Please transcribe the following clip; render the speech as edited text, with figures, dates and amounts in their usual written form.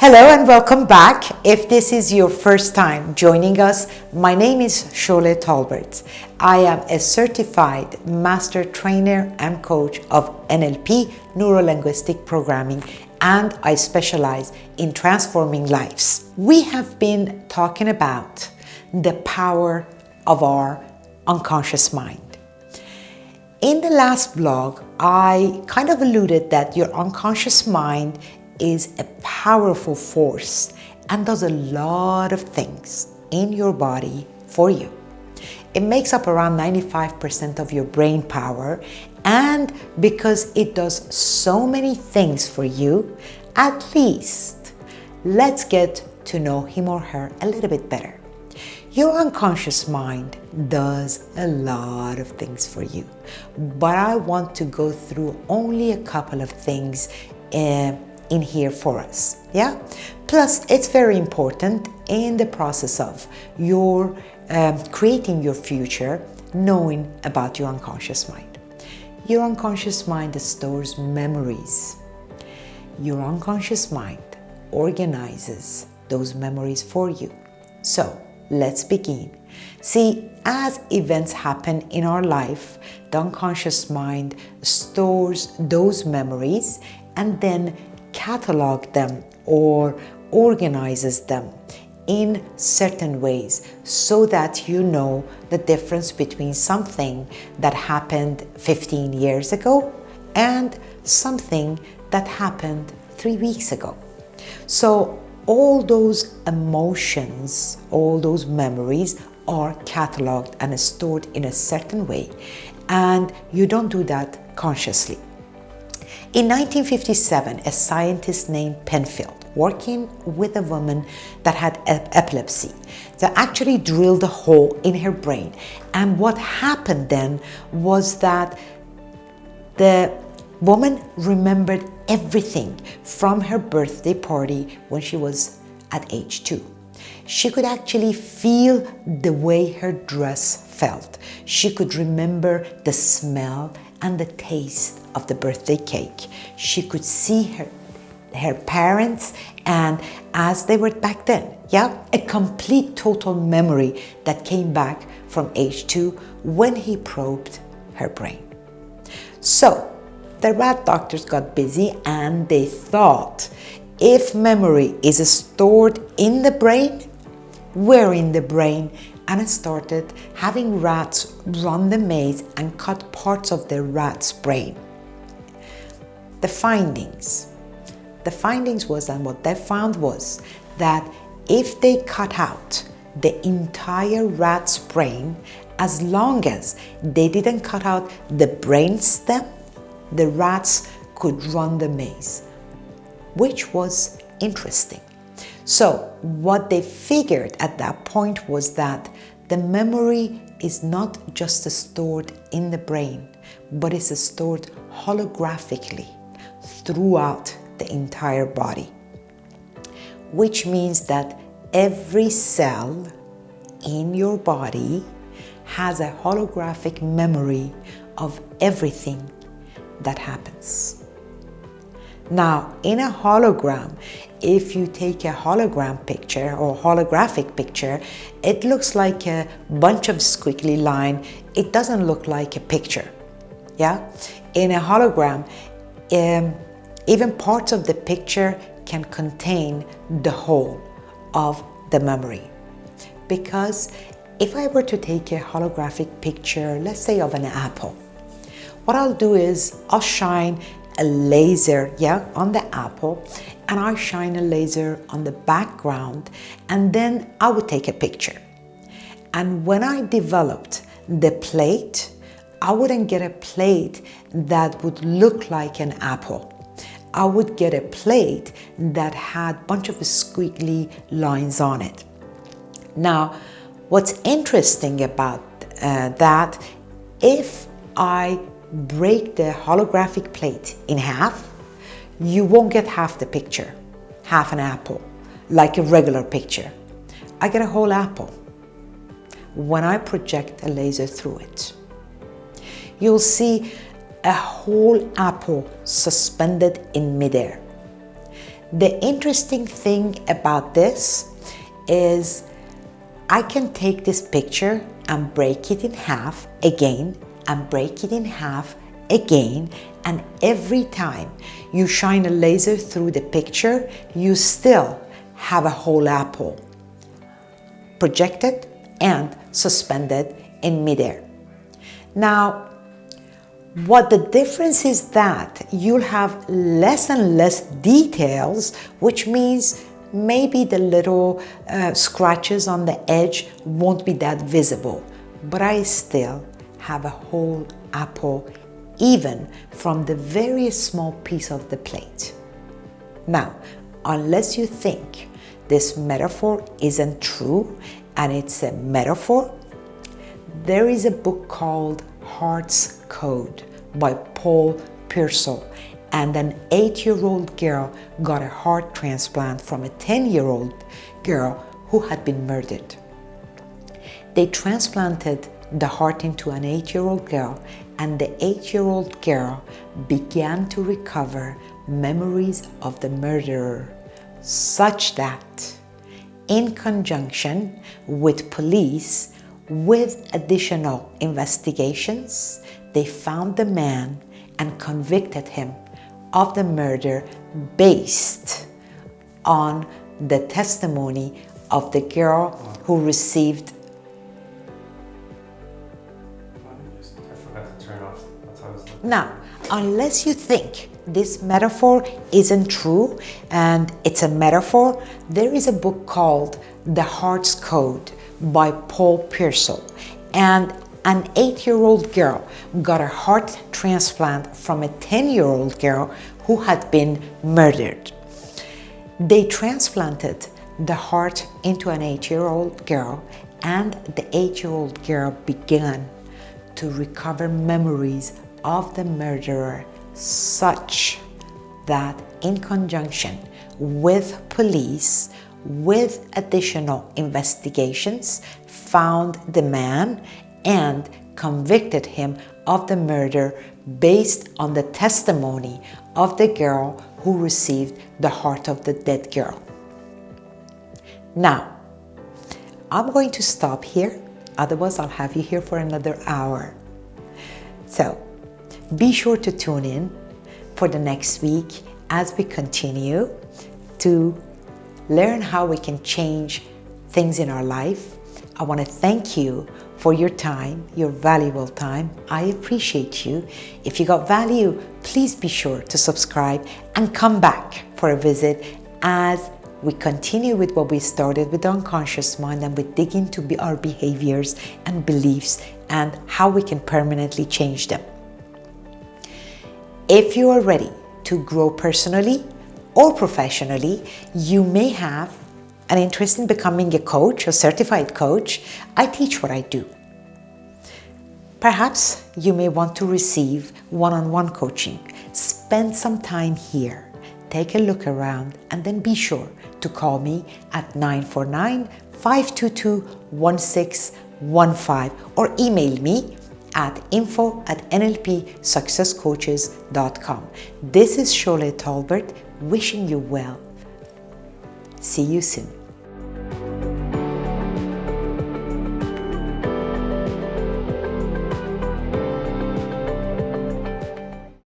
Hello and welcome back. If this is your first time joining us, my name is Shole Talbert. I am a certified master trainer and coach of NLP, neuro-linguistic programming, and I specialize in transforming lives. We have been talking about the power of our unconscious mind. In the last blog, I kind of alluded that your unconscious mind is a powerful force and does a lot of things in your body for you. It makes up around 95% of your brain power, and because it does so many things for you, at least let's get to know him or her a little bit better. Your unconscious mind does a lot of things for you, but I want to go through only a couple of things in here for us. Plus, it's very important in the process of your creating your future, knowing about your unconscious mind. Your unconscious mind stores memories. Your unconscious mind organizes those memories for you. So let's begin. See, as events happen in our life, the unconscious mind stores those memories and then catalog them or organizes them in certain ways so that you know the difference between something that happened 15 years ago and something that happened 3 weeks ago. So all those emotions, all those memories are cataloged and stored in a certain way, and you don't do that consciously. In 1957, a scientist named Penfield, working with a woman that had epilepsy, they actually drilled a hole in her brain. And what happened then was that the woman remembered everything from her birthday party when she was at age 2. She could actually feel the way her dress felt. She could remember the smell and the taste of the birthday cake. She could see her parents, and as they were back then, a complete total memory that came back from age 2 when he probed her brain. So the rat doctors got busy and they thought, if memory is stored in the brain, where in the brain? And started having rats run the maze and cut parts of the rat's brain. The findings was, and what they found was that if they cut out the entire rat's brain, as long as they didn't cut out the brain stem, the rats could run the maze, which was interesting. So what they figured at that point was that the memory is not just stored in the brain, but is stored holographically throughout the entire body, which means that every cell in your body has a holographic memory of everything that happens. Now, in a hologram, if you take a hologram picture or holographic picture, it looks like a bunch of squiggly line. It doesn't look like a picture. In a hologram, even parts of the picture can contain the whole of the memory. Because if I were to take a holographic picture, let's say of an apple, what I'll do is I'll shine a laser on the apple, and I shine a laser on the background, and then I would take a picture. And when I developed the plate, I wouldn't get a plate that would look like an apple. I would get a plate that had a bunch of squiggly lines on it. Now, what's interesting about that, if I break the holographic plate in half, you won't get half the picture, half an apple, like a regular picture. I get a whole apple when I project a laser through it. You'll see a whole apple suspended in midair. The interesting thing about this is I can take this picture and break it in half again and break it in half again, and every time you shine a laser through the picture, you still have a whole apple projected and suspended in midair. Now, what the difference is that you'll have less and less details, which means maybe the little scratches on the edge won't be that visible, but I still have a whole apple, even from the very small piece of the plate. Now, unless you think this metaphor isn't true and it's a metaphor, there is a book called Heart's Code by Paul Pearsall, and an 8-year-old girl got a heart transplant from a 10-year-old girl who had been murdered. They transplanted the heart into an 8-year-old girl, and the 8-year-old girl began to recover memories of the murderer, such that, in conjunction with police, with additional investigations, they found the man and convicted him of the murder based on the testimony of the girl who received. I forgot to turn off. That's how I was looking. Now, unless you think this metaphor isn't true and it's a metaphor, there is a book called The Heart's Code by Paul Pearsall, and an 8-year-old girl got a heart transplant from a 10-year-old girl who had been murdered. They transplanted the heart into an 8-year-old girl, and the 8-year-old girl began to recover memories of the murderer, such that in conjunction with police, with additional investigations, found the man and convicted him of the murder based on the testimony of the girl who received the heart of the dead girl. Now, I'm going to stop here, otherwise I'll have you here for another hour. So, be sure to tune in for the next week as we continue to learn how we can change things in our life. I want to thank you for your time, your valuable time. I appreciate you. If you got value, please be sure to subscribe and come back for a visit as we continue with what we started with the unconscious mind, and we dig into our behaviors and beliefs and how we can permanently change them. If you are ready to grow personally or professionally, you may have an interest in becoming a coach, a certified coach. I teach what I do. Perhaps you may want to receive one-on-one coaching. Spend some time here, take a look around, and then be sure to call me at 949-522-1615 or email me at info@nlpsuccesscoaches.com. This is Shole Talbert wishing you well. See you soon.